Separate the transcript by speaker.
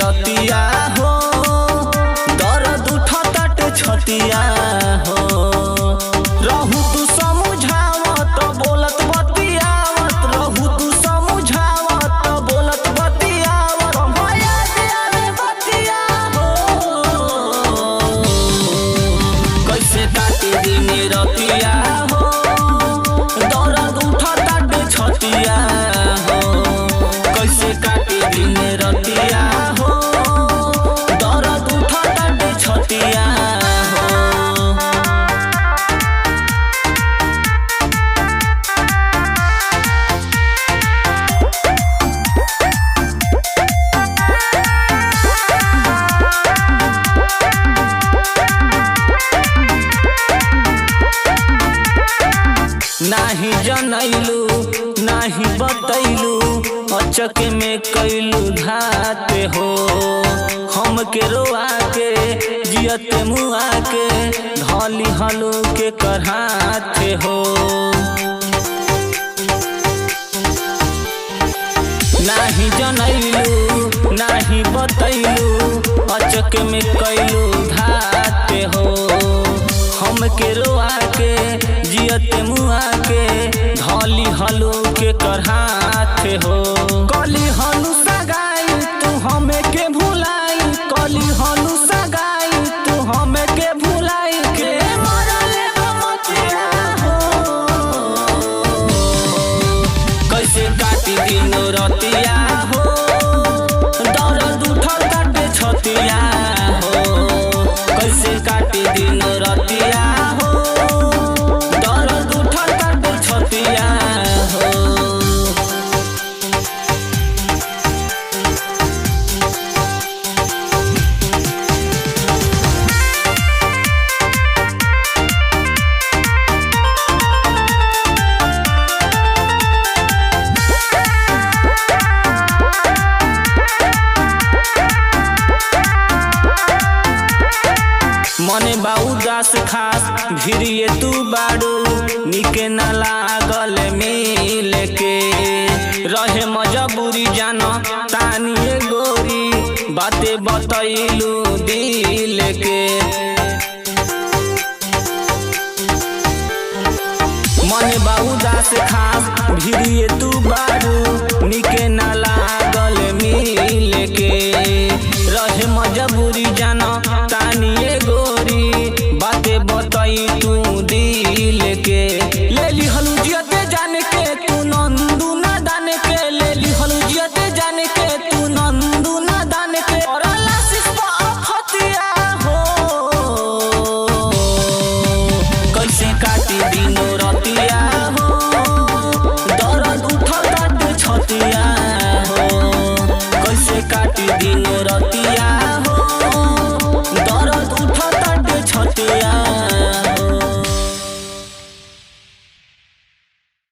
Speaker 1: रतिया हो दर्द उठत छतिया हो रहू तू समझावत बोलत बतियावत रहू तू समझावत बोलत बतियावत भया दिया बतिया हो कैसे काटे दिन रतिया हो दर्द उठत छतिया हो कैसे काटे दिन रतिया हो दर्द उठत छतिया हो। नाही जनैलू नाही बतैलू अचक में कैलू घाते हो हम के रोआ के जियत मुआ के धली हलू के करहाते हो नाही जनैलू नाही बतैलू अचक में कैलू घाते हो हम के रोआ के जियत मुआ के धली हलू के करहाते हो कली हलू सगाई तू हमें के भुलाई कली हलू सगाई तू हमें के भुलाई के मरले बमतिया हो कैसे काटी दिन रतिया हो दर्द उठल काटे छतिया हो कैसे काटी दिन रतिया हो दर्द उठल काटे छतिया हो। मने बा उदास खास भिरिए तू बाड़ू निके न लागल मिल के रहे मजबूरी जान तानिए गोरी बाते बतैलू दिल के मने बा उदास खास भिरिए तू